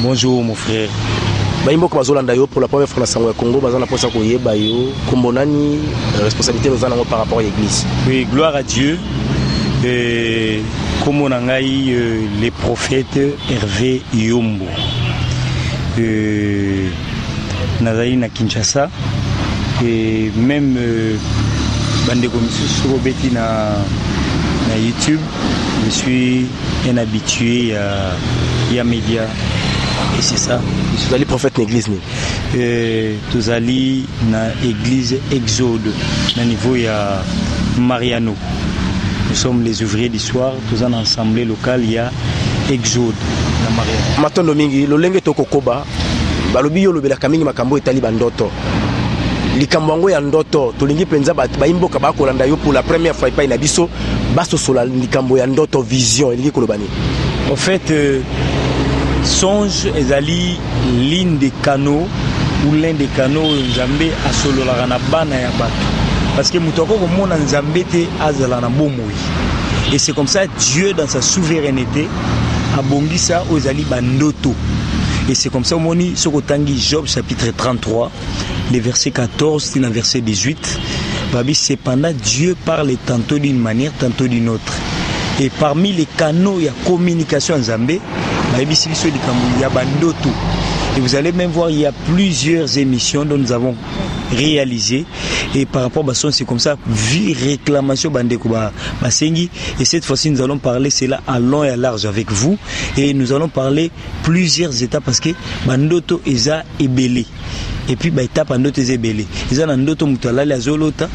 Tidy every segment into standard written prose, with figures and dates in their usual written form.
Bonjour mon frère. Baimboka bazolanda yo pour la première fois na sango ya Congo bazana posa ko yeba yo kombonani responsabilité bazana par rapport à l'église. Oui, gloire à Dieu. Comme on a eu les prophètes Hervé Yombo. Nazali na Kinshasa et même bande comme sur Beti na YouTube, je suis un habitué à média. Et c'est ça. Vous allez prophète dans l'église. Vous allez dans l'église Exode, au niveau de Mariano. Nous sommes les ouvriers du soir, tous en assemblée locale, il y a Exode dans Mariano. Maintenant, Domingue, le lenge toko koba, balobi yo lobela kamingi makambo etali bandoto. Likambo yango ya ndoto, tolingi penza baimboka bakolanda yo pour la première fois pa ina biso, baso sola likambo ya ndoto vision, elingi kolobani. En fait, songe ezali l'une des canaux ou l'un des canaux Nzambe asolola na bana ya bato parce que mutoko komona Nzambe te azala na bomoi et c'est comme ça Dieu dans sa souveraineté a bongisa ozali bandoto et c'est comme ça moni sokotangi Job chapitre 33 les versets 14 et verset 18 babi cependant Dieu parle tantôt d'une manière tantôt d'une autre et parmi les canaux il y a communication Nzambe. Et vous allez même voir, il y a plusieurs émissions dont nous avons réalisé. Et par rapport à ça, c'est comme ça, vie réclamation Basengi. Et cette fois-ci, nous allons parler cela à long et à large avec vous. Et nous allons parler plusieurs étapes parce que Bandoto Eza est belé. Et puis, étape Bandoto Eza est belé. Eza Nandoto Mutalali Azolota.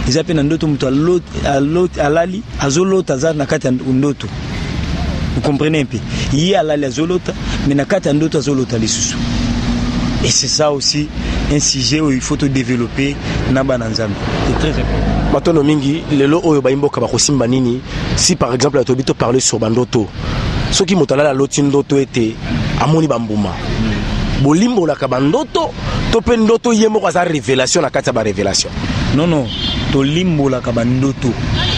Eza pe Nandoto Mutalali Azolota Za Nakati Ndoto. Vous comprenez un peu. Il y a la zolota, mais na kata ndoto zolota lisusu. Et c'est ça aussi un sujet où il faut te développer na bananzambe. C'est très important. Maintenant mingi lelo oyo baimboka bakosimba nini si par exemple la tobito parler sur bandoto. Ce qui motala la loti ndoto était amoni bambuma. Bolimbo la kabandoto to pe ndoto yemo kwa za révélation na kata ba révélation. Non, to limbo la kabandoto.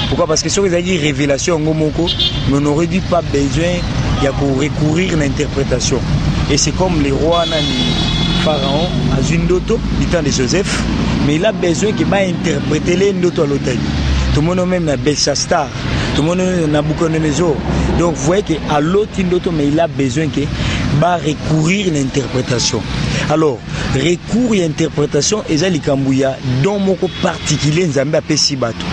Pourquoi? Parce que si vous avez dit révélation, on n'aurait dit pas besoin de recourir à l'interprétation. Et c'est comme les rois, les pharaons, à une doto, du temps de Joseph, mais il a besoin qu'il va interpréter les doto à l'hôtel. Tout le monde même a Belshazzar, tout le monde a Nabucodonosor. Donc vous voyez qu'à l'autre doto, mais il a besoin qu'il va recourir à l'interprétation. Alors, recours à l'interprétation, et ça, les Kambouya, dans mon cas particulier, nous avons appelé Sibato.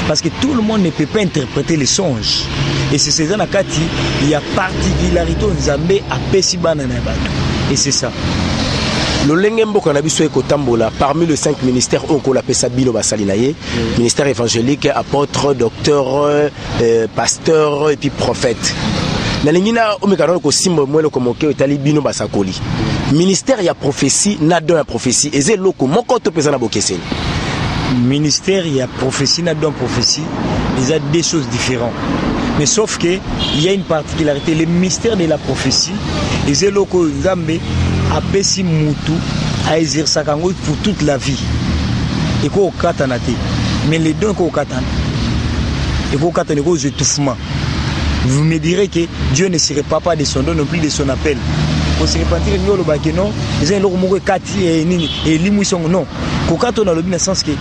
Parce que tout le monde ne peut pas interpréter les songes. Et c'est ça nakati, il y a particularité Nzambe à Pesiba na Bato. Et c'est ça. Le lengembo qu'on a vu sur Kotambola, parmi les 5 ministères, on l'appelle ça Bino Basalinaye, ministère évangélique, apôtre, docteur, pasteur et puis prophète. Nalingina omekano ko simbo mwelo ko moke etali Bino Basakoli. Ministère ya prophétie, na don ya prophétie, eze loko moko to pesa na bokeseni. Ministère, il y a prophétie, il y a prophétie, il y a deux choses différentes. Mais sauf qu'il y a une particularité, le mystère de la prophétie, et c'est le que Nzambe a pessi Moutou à exercer pour toute la vie. Et qu'on katana. Mais les dons qu'on katana, et qu'on katana aux étouffements. Vous me direz que Dieu ne serait pas de son don, non plus de son appel. On se repentir le bac non, ils ont le kati et limouison non. Kokato dans le bien sens que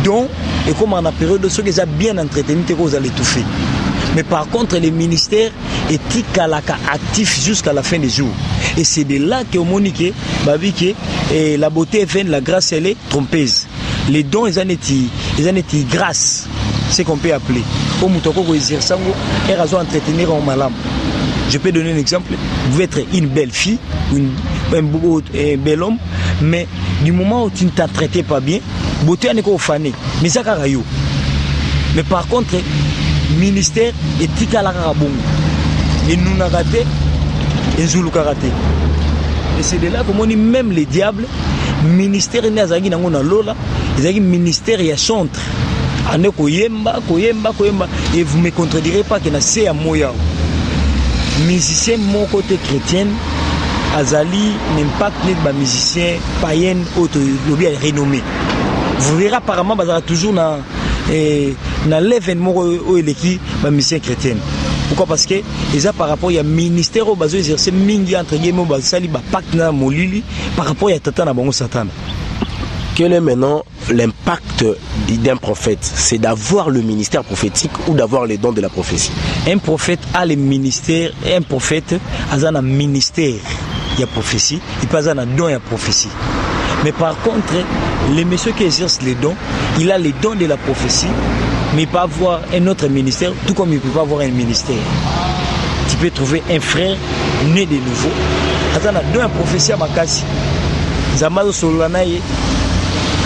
don et comme en a période de ceux qui ont bien entretenu que vous allez étouffer. Mais par contre les ministères éthiques actifs jusqu'à la fin des jours. Et c'est de là que Monique Babike et la beauté est vaine, la grâce elle est trompeuse. Les dons ils en étaient grâce, c'est qu'on peut appeler. Au moutoko ko exerçango et raison entretenir en malam. Je peux donner un exemple. Vous pouvez être une belle fille, un bel homme, mais du moment où tu ne t'as traité pas bien, beauté n'est qu'au fané. Mais ça carayou. Mais par contre, ministère éthique à la carabon. Et nous n'a raté, et Zulu karaté. Et c'est de là que dit même les diables, ministère n'est pas un lola, ils ont ministère et chantre. Et vous ne me contredirez pas que c'est à Moya. Musicien mon côté chrétien Azali n'impact les musiciens païens autour renommé. Vous verrez apparemment bazala toujours dans l'événement où il est qui musicien chrétien. Pourquoi? Parce que ça par rapport à ministère au bazo exercer mingi entre guillemets basali ba pacte na molili par rapport à tata na bango satana. Quel est maintenant l'impact d'un prophète? C'est d'avoir le ministère prophétique ou d'avoir les dons de la prophétie? Un prophète a le ministère, un prophète a un ministère de la prophétie, il pas un don de la prophétie. Mais par contre, les messieurs qui exercent les dons, il a les dons de la prophétie, mais il peut avoir un autre ministère, tout comme il ne peut pas avoir un ministère. Tu peux trouver un frère né de nouveau, il a un don de la prophétie à Makasi. Zamazo Solanaye,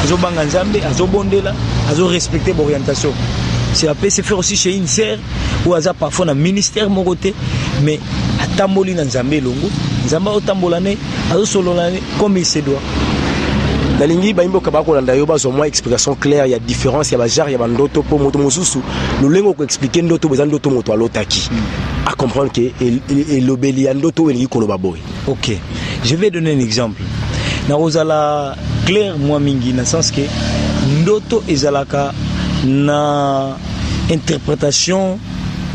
azo banga nzambe, azo bondela, azo respecter l'orientation. Ça peut se faire aussi chez une sœur ou aza parfois dans ministère mon côté, mais atamboli na nzambe longo, nzamba otambolane, azo sololane comme il se doit. Nalingi baimbo kabako landa yo bazo moi explication claire, il y a différence, il y a bajar, il y a ndoto po moto mosusu. Nous lengo ko expliquer ndoto bezan ndoto moto alotaki. À comprendre que et l'obéli ndoto elingi koloba boy. OK. Je vais donner un exemple. Na ozala clair moi mingi na sens que ndoto ezalaka na interprétation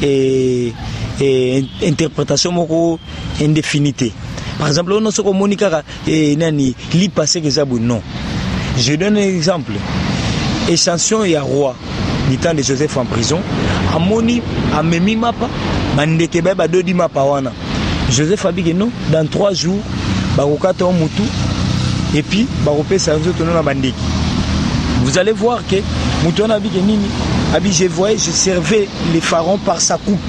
et interprétation moko indéfinité. Par exemple, on se communique et nani li passé que ça non. Je donne un exemple. Échantillon et roi du temps de Joseph en prison. Amoni amemi mapa mandeke ba dodi mapa wana. Joseph a dit que non, dans 3 jours bakokata mutu et puis bakopé ça nzoto na bandeki. Vous allez voir que mutu na bi que nini abi je voyais je servais les pharaons par sa coupe.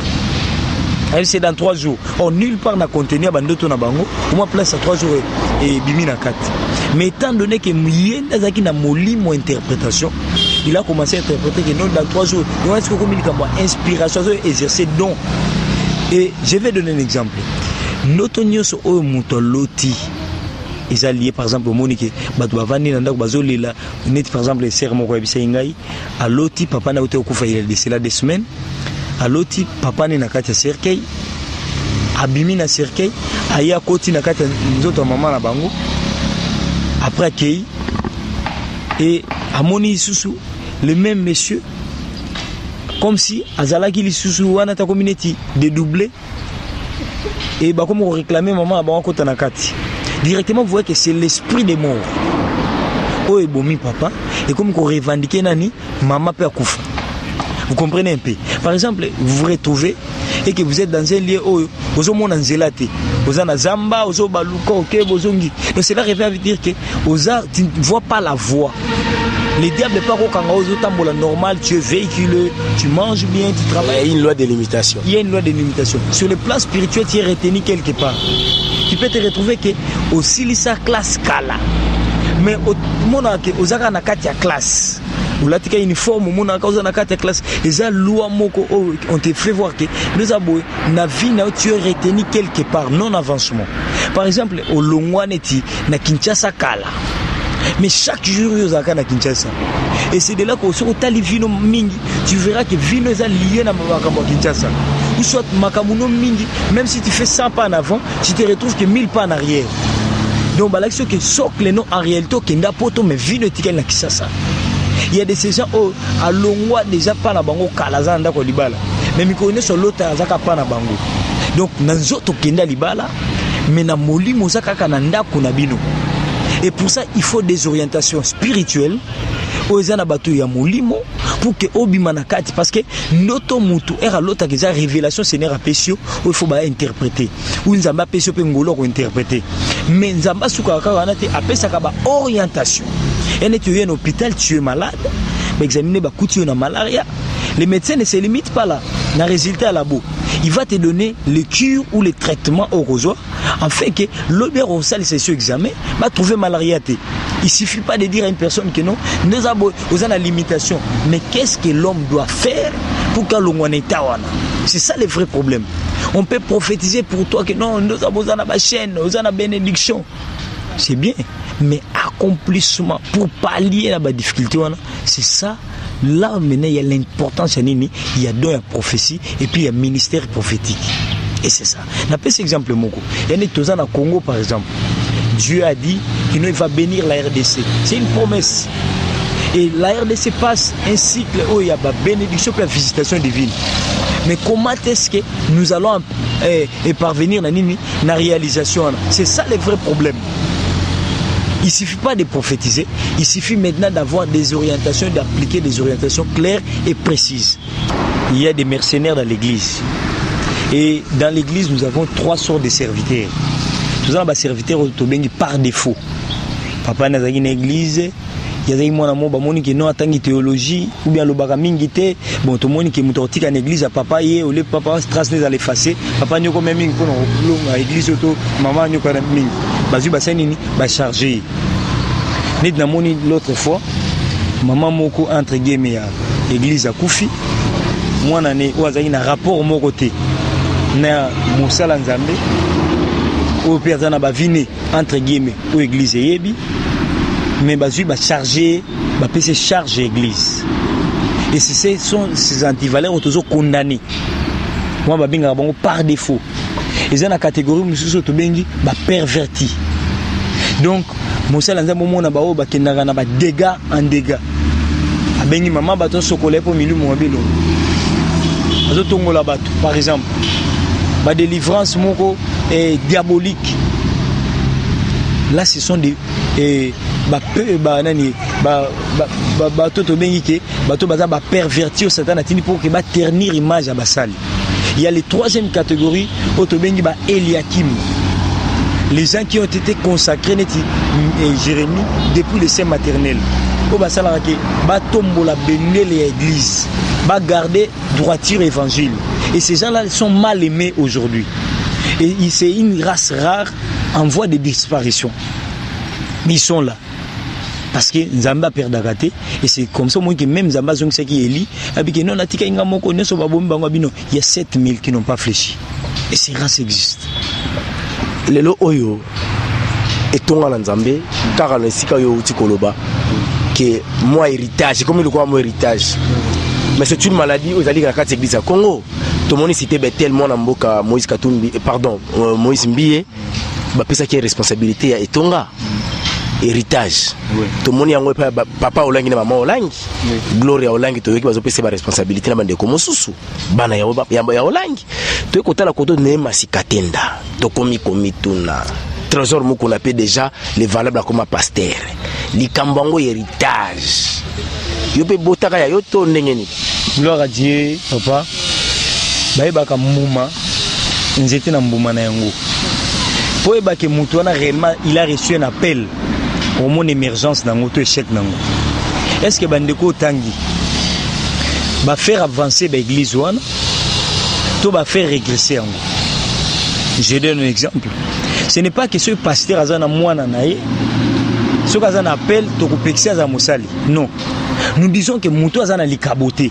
Elle c'est dans 3 jours. Or nulle part n'a contenu bandoto na bango. Au moins place à 3 jours et bimi na 4. Mais étant donné que Muyenda zaki na molimo interprétation, il a commencé à interpréter que non dans 3 jours. Donc est-ce que comme il comme inspiration exercer don. Et je vais donner un exemple. Notre nyos o mutoloti. Ils sont liés par exemple au Monique, bato bavandi nanda bazolela, net par exemple les serres moko yebisa ngai, à loti papa na ote okufa il a décédé 2 semaines. Aloti papa ne nakati cercueil abimi na cercueil aya koti nakati nzoto maman na bango après kei et amoni susu le même monsieur comme si azalaki li susu wana ta community dédoublé et ba comme réclamer maman ba kota nakati directement vous voyez que c'est l'esprit des morts o ebomi papa et comme qu'on revendiquer nani maman peut akufa. Vous comprenez un peu. Par exemple, vous vous retrouvez et que vous êtes dans un lieu où vous êtes en zélate, vous êtes en zamba, vous êtes en baluka, vous êtes. Donc cela revient à dire que tu ne vois pas la voie. Le diable n'est pas au kangarozo tambola normal, tu es véhiculé, tu manges bien, tu travailles. Il y a une loi de limitation. Il y a une loi de limitation. Sur le plan spirituel, tu es retenu quelque part. Tu peux te retrouver que aussi sa classe kala. Mais au monde aux ara na katia classe. Ou là tu as uniforme au monde cause na katia classe et ça loi moko on te fait voir que nous aboué na vie na tu es retenu quelque part non avancement. Par exemple au Longwaneti na Kinshasa kala. Mais chaque jour ils ont na Kinshasa. Et c'est de là qu'au sur tali vino mingi tu verras que vino est lié na makambo Kinshasa. Ou soit makamuno mingi même si tu fais 100 pas en avant, tu te retrouves que 1000 pas en arrière. Donc bah là que socle non en réalité kenda poto mais vino tikel na Kinshasa. Il y a des gens à Longwa déjà pas na bango kalaza ndako libala. Mais mi connais sur l'autre azaka pas na bango. Donc nanzoto kenda libala mais na molimo zaka kana ndako na bino. Et pour ça, il faut des orientations spirituelles aux anabatu ya molimo pour que obima na kati parce que noto mutu era lota que za révélation seigneur apesio il faut ba interpréter ou nzamba pesio pe ngolo ko interpréter mais nzamba suka ka wana te apesa ka ba orientation et tu es en hôpital tu es malade ba examiner ba kuti na malaria les médecins ne se limitent pas là na résultat labo il va te donner le cure ou le traitement au rosoir afin que l'obér au salle session examen va trouver malaria. Il suffit pas de dire à une personne que non, nous avons la limitation. Mais qu'est-ce que l'homme doit faire pour que l'on ait tawana? C'est ça le vrai problème. On peut prophétiser pour toi que non, nous avons la chaîne, nous avons la bénédiction. C'est bien, mais accomplissement pour pallier la difficulté, c'est ça. Là maintenant il y a l'importance, il y a donc la prophétie et puis il y a ministère prophétique. Et c'est ça. On appelle cet exemple moko. Il y a tous en Congo par exemple. Dieu a dit qu'il va bénir la RDC. C'est une promesse. Et la RDC passe un cycle où il y a la bénédiction et la visitation divine. Mais comment est-ce que nous allons parvenir à la réalisation? C'est ça le vrai problème. Il ne suffit pas de prophétiser, il suffit maintenant d'avoir des orientations, d'appliquer des orientations claires et précises. Il y a des mercenaires dans l'église. Et dans l'église, nous avons 3 sortes de serviteurs. Nous avons des serviteurs par défaut. Papa n'a pas une église. Il y a des gens qui n'ont pas de théologie ou bien le bagamingi. Bon, tout le monde qui est monté en église à papa et au lieu papa transmet à l'effacer. Papa n'a pas même pour l'église auto maman n'a pas même. Bazu basenini ba chargé. Net na moni l'autre fois maman moko entre guillemets à église à Koufi. Moi nané oazaki na rapport mon côté. Na musala nzambe. Au perdana ba vine entre guillemets au église yebi. Mais bazu ba chargé, ba pese charge église. Et ce sont ces antivaleurs toujours condamnés. Moi ba binga bango par défaut. Ils ont la catégorie mususu to bengi ba perverti. Donc musala nzambo mona ba o ba kendanga na ba dégâts en dégâts. Abengi mama bato sokolé po milu mo belo. Azo tongola bato par exemple. Ba délivrance moko diabolique. Là ce sont des bato to bengi ke bato baza ba perverti au satan atini pour que ba ternir image à basali. Il y a les 3e catégorie autobengi ba Eliakim. Les gens qui ont été consacrés Jérémie depuis le sein maternel. Au basala ke ba tombola benele l'église, ba garder droiture évangile. Et ces gens-là sont mal aimés aujourd'hui. Et c'est une race rare en voie de disparition. Mais ils sont là. Parce que Nzamba perd d'agaté et c'est comme ça moi que même Nzamba zong c'est qui Eli abiki non atika inga moko ne so babombi bango bino il y a 7000 qui n'ont pas fléchi et ces races existent. Lelo oyo etonga na Nzambe car na sika yo uti koloba que moi héritage comme le quoi moi héritage mais c'est une maladie aux alliés à l'église à Congo. Tout le monde cité tellement na mboka Moïse Katumbi Moïse Mbiye ba pesa qui responsabilité ya etonga héritage. Oui. Tout le monde yango papa olangi na maman olangi. Oui. Gloria olangi to yoki bazo pesa ba responsabilité na bande ko mosusu. Bana ya olangi. To ko tala ko to nema sikatenda. To komi tuna. Trésor moko na pe déjà les valables comme pasteur. Likambango héritage. Yo pe botaka ya yo to ndenge ni. Gloire à Dieu papa. Baibaka muma nzete na mbuma na yango. Po ebake mutu wana réellement il a reçu un appel. Au mon émergence dans notre échec nango. Est-ce que bandeko tangi va faire avancer l'église ou tout va faire régresser en. Je donne un exemple. Ce n'est pas que ce pasteur azana mwana nae ce qu'azana appelle to kupexia za mosali. Non. Nous disons que mutu azana likaboté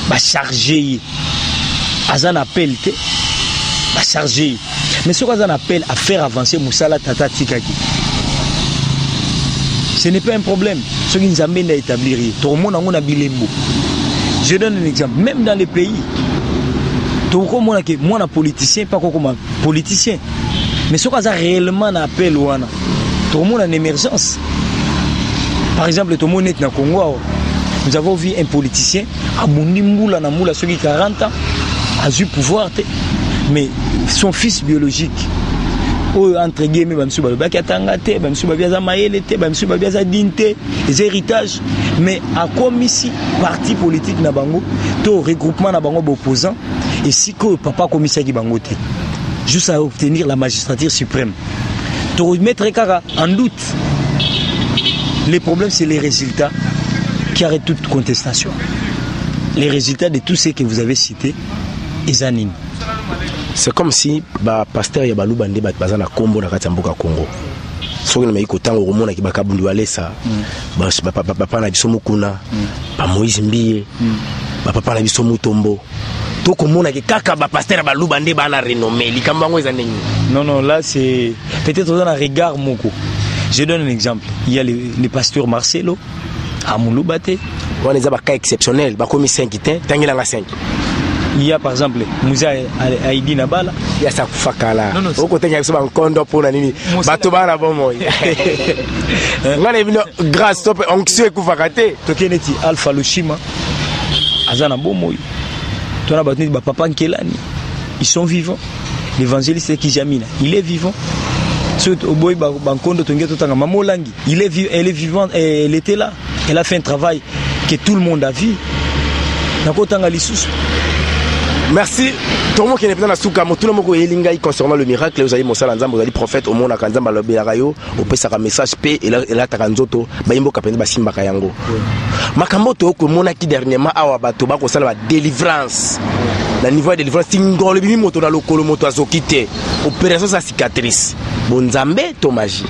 va charger azana appel te va charger. Mais ce qu'azana appelle à faire avancer musala tata tikaki. Ce n'est pas un problème. Ce qui nous amène à établir. Tout le monde a bilembo. Je donne un exemple. Même dans les pays, tout le monde a moi un politicien, pas comme un politicien. Mais ce qu'on a réellement un appel, tout le monde a une émergence. Par exemple, tout le monde est dans le Congo. Nous avons vu un politicien, à Mounimboula, na Moula, celui qui a 40 ans, a eu pouvoir. Mais son fils biologique, entre guillemets bamsu ba bakatanga te bamsu ba biaza maele te bamsu ba biaza dinte les héritages mais à comme ici parti politique na bango to regroupement na bango opposant et si que papa commissaire qui bango te juste à obtenir la magistrature suprême to mettre kara en doute. Les problèmes c'est les résultats qui arrêtent toute contestation. Les résultats de tout ce que vous avez cité ezanine. C'est comme si ba pasteur ya balu bande bat bazana kombo na kati mboka Congo. Soki na mayiko tango komona ki bakabundu alesa. Ba papa na biso mukuna. Ba Moïse Mbiye. Ba papa na biso mutombo. To komona ki kaka ba pasteur balu bande bana renommé likambango ezanenyi. Non là c'est peut-être dans un regard moko. Je donne un exemple. Il y a le pasteur Marcelo à Mouloubate. On est un cas exceptionnel, ba komi 5 té, tangila nga 5. Il y a par exemple Moussa Aïdi Nabala. Il y a ça Fakala. Au côté il y a ça Kondo pour nani. Bato bana bon ngana ebino grâce stop onction ku fakate. Tokeneti Alpha Lushima. Azana bomoy. Toi, on a battu papa Nkelani. Ils sont vivants. L'évangéliste Kijamina, il est vivant. Il est vivant, elle est vivante, elle était là. Elle a fait un travail que tout le monde a vu. Merci. Tout le monde qui est dans la souka, tout le monde qui est là concernant le miracle, vous avez mon salanzam, vous avez prophète au monde à Kanzamba le Belayo, au pesa un message paix et là Takanzoto, Bayimbo Kapende Basimba Kayango. Makamoto ko monaki dernièrement awa bato ba ko sala ba délivrance. Le niveau de délivrance tingolo bimi moto na lokolo moto azokite. Opération sa cicatrice. Bonzambe to magie.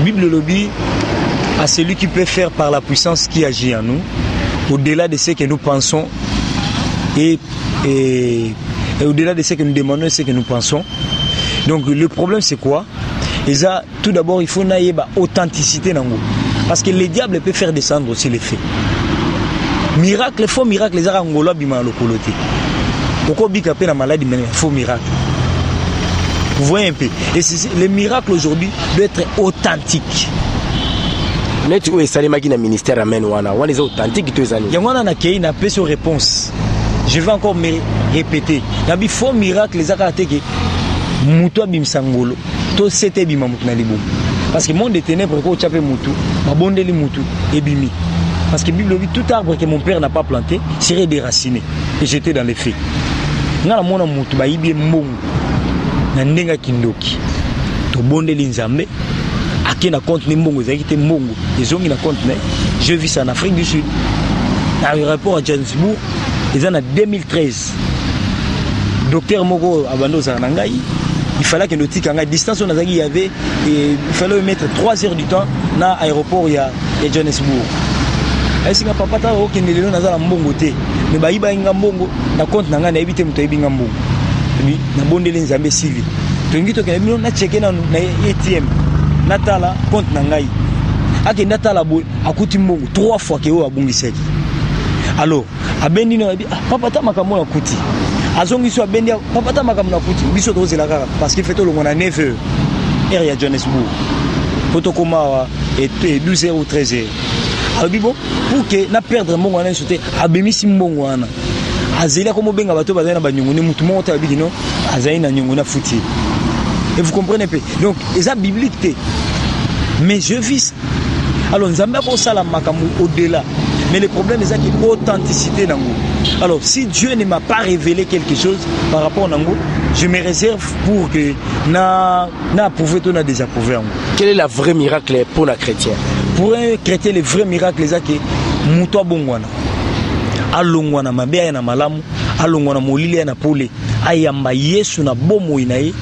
Bible lobby à celui qui peut faire par la puissance qui agit en nous, au-delà de ce que nous pensons et au-delà de ce que nous demandons et ce que nous pensons. Donc le problème c'est quoi? Et ça, tout d'abord il faut naïe authenticité dans nous. Parce que le diable peut faire descendre aussi les faits. Miracle, faux miracle, les Angola bima le coloté. Pourquoi bika pe la maladie mais faux miracle. Vous voyez un peu. Et le miracle aujourd'hui doit être authentique. Net où est Salimaki na ministère amen wana. Wana est authentique tous les années. Yangwana na kei na peso réponse. Je vais encore me répéter. Nabi faux miracle les akate ke muto bimsangolo. To c'était bima mutu na libo. Parce que monde des ténèbres ko chapé mutu, mabondeli mutu et bimi. Parce que Bible dit tout arbre que mon père n'a pas planté serait déraciné et jeté dans les feux. Ngala mona mutu ba yibi mbongo na ndenga kindoki. To bondeli nzambe akena compte ni mbongo zakite mbongo ezongi na compte na. Je vis ça en Afrique du Sud. À l'aéroport à Johannesburg, ils en a 2013. Docteur Mogo Abandoza Nangai, il fallait que nous tiquions à distance on a il y avait il fallait mettre 3 heures du temps dans l'aéroport il y a Johannesburg. Est-ce que papa ta aucun élément dans la mbongo té mais ba iba nga mbongo na compte na nga na ebité muto ebi nga mbongo ni na bondeli nzambe sivi to ngito ke bino na checker na ATM na tala compte na ngai ake na tala bo akuti mbongo 3 fois ke o abungiseki alors abendi no papa ta makambo na kuti azongi so abendi papa ta makambo na kuti biso to zela kaka parce que feto longo na 9h heure ya Johannesburg potokoma et 12h ou 13h. Alors bon pour que na perdre mbongo wana sote abemisi mbongo wana azela comme benga bato bazana ba nyongo ne mutu monta bidino azai na nyongo na futi. Et vous comprenez pas. Donc ça biblique té. Mais je vis. Alors nzambe ko sala makamu au-delà. Mais le problème c'est qu'il y a authenticité dans nous. Alors si Dieu ne m'a pas révélé quelque chose par rapport à nous, je me réserve pour que na approuvé ou na désapprouvé en nous. Quel est le vrai miracle pour un chrétien? Pour un chrétien, le vrai miracle c'est que muto bongwana. Alongwana mabea na malamu, alongwana molili na pole, ayamba Yesu na bomo inaye.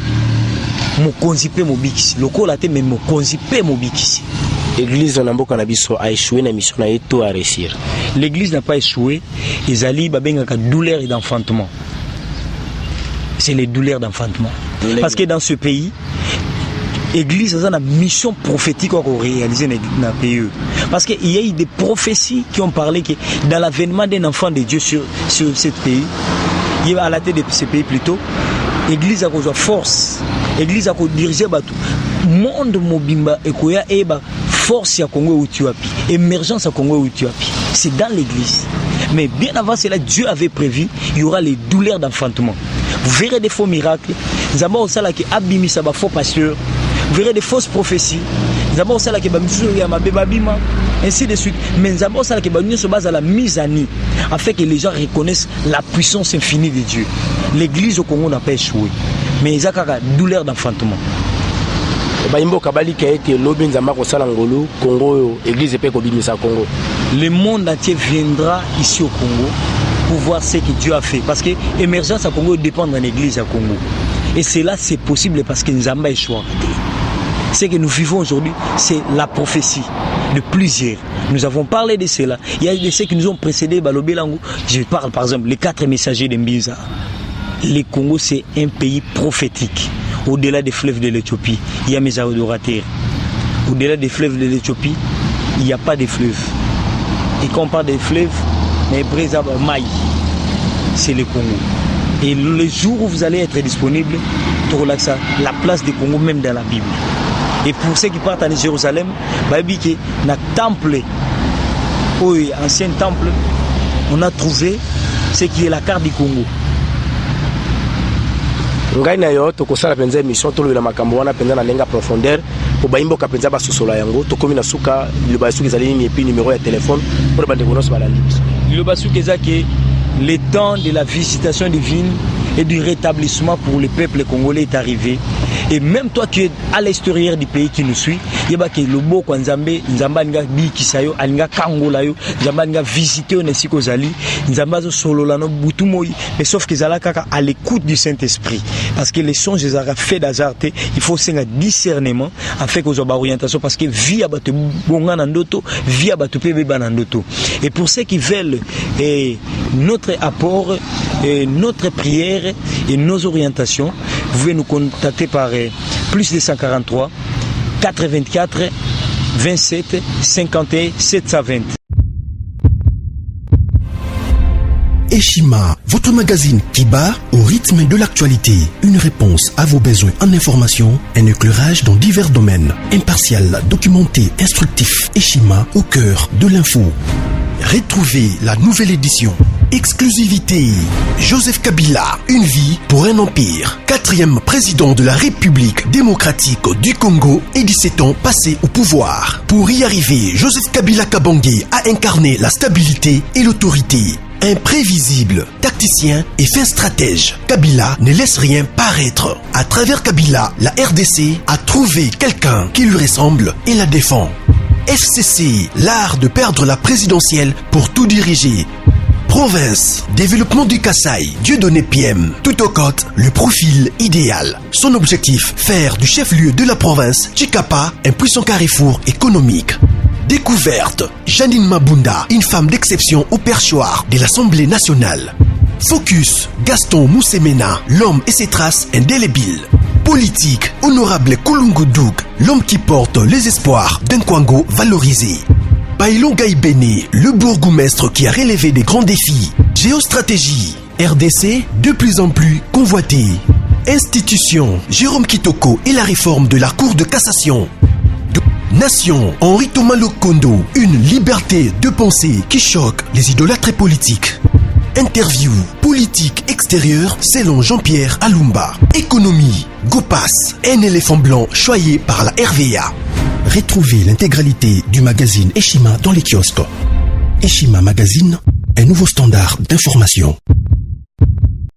Mokonzi pe mobikisi. Lokola te mais mokonzi pe mobikisi. L'église Namboka Nabiso a échoué na mission et tout à réussir. L'église n'a pas échoué. Ezali babengaka douleur d'enfantement. C'est les douleurs d'enfantement. Parce que dans ce pays, l'église a une mission prophétique qu'on réalise dans le pays. Parce qu'il y a eu des prophéties qui ont parlé que dans l'avènement d'un enfant de Dieu sur ce pays, il y a à la tête de ce pays plutôt, l'église a besoin de force. L'église a dirigé le monde mobimba et koya eba force à Congo ou Tuapi, émergence à Congo ou Tuapi. C'est dans l'église. Mais bien avant cela, Dieu avait prévu, il y aura les douleurs d'enfantement. Vous verrez des faux miracles. Nous avons aussi là qui abîme ça faux pasteur. Vous verrez des fausses prophéties. Nous avons aussi là qui babima, ainsi de suite. Mais nous avons aussi là qui se base à la mise à nu, afin que les gens reconnaissent la puissance infinie de Dieu. L'église au Congo n'a pas échoué. Mais il y a une douleur d'enfantement. Le monde entier viendra ici au Congo pour voir ce que Dieu a fait. Parce que l'émergence à Congo dépend de l'église à Congo. Et cela, c'est possible parce que nous avons échoué. Ce que nous vivons aujourd'hui, c'est la prophétie de plusieurs. Nous avons parlé de cela. Il y a de ceux qui nous ont précédés. Je parle par exemple les 4 messagers de Mbinza. Le Congo, c'est un pays prophétique. Au-delà des fleuves de l'Éthiopie, il y a mes adorateurs. Au-delà des fleuves de l'Éthiopie, il n'y a pas de fleuves. Et quand on parle des fleuves, c'est le Congo. Et le jour où vous allez être disponible, la place du Congo, même dans la Bible. Et pour ceux qui partent à Jérusalem, il y a un temple, ancien temple, on a trouvé ce qui est la carte du Congo. Ngai na yo tokosala penza émission tolobela makambo wana penza na lenga profondeur po bayimboka penza basosola yango tokomi na suka le basuki ezali nini et puis numéro ya téléphone pour bande konos balandi biso. Le basuki ezaki le temps de la visitation divine et du rétablissement pour le peuple congolais est arrivé. Et même toi qui es à l'extérieur du pays qui nous suit, il y a que le beau quand Nzambe nga bi kisayo alinga kangola yo Nzamba nga visiter on ainsi qu'aux ali Nzamba zo solo la no butumoyi mais sauf que zala kaka à l'écoute du Saint-Esprit parce que les songes les a fait d'azarté, il faut un discernement afin que ba orientation parce que vie abate bonga nandoto vie abate pebe banandoto. Et pour ceux qui veulent notre apport, notre prière et nos orientations, vous pouvez nous contacter par plus de 143 84 27 51 720. Eshima, votre magazine qui bat au rythme de l'actualité. Une réponse à vos besoins en information, un éclairage dans divers domaines. Impartial, documenté, instructif. Eshima au cœur de l'info. Retrouvez la nouvelle édition. Exclusivité. Joseph Kabila, une vie pour un empire. 4e président de la République démocratique du Congo et 17 ans passés au pouvoir. Pour y arriver, Joseph Kabila Kabange a incarné la stabilité et l'autorité. Imprévisible, tacticien et fin stratège, Kabila ne laisse rien paraître. À travers Kabila, la RDC a trouvé quelqu'un qui lui ressemble et la défend. FCC, l'art de perdre la présidentielle pour tout diriger. Province, développement du Kasaï, Dieudonné PM, tout au côte, le profil idéal. Son objectif, faire du chef-lieu de la province, Chikapa, un puissant carrefour économique. Découverte, Janine Mabunda, une femme d'exception au perchoir de l'Assemblée nationale. Focus, Gaston Moussemena, l'homme et ses traces indélébiles. Politique, honorable Kulungu Douk, l'homme qui porte les espoirs d'un Kwango valorisé. Bailon Gaïbene, le bourgmestre qui a relevé des grands défis. Géostratégie, RDC de plus en plus convoité. Institution, Jérôme Kitoko et la réforme de la Cour de cassation. Nation, Henri Thomas Lokondo, une liberté de pensée qui choque les idolâtres politiques. Interview, politique extérieure selon Jean-Pierre Alumba. Économie, Gopas, un éléphant blanc choyé par la RVA. Retrouvez l'intégralité du magazine Eshima dans les kiosques. Eshima Magazine, un nouveau standard d'information.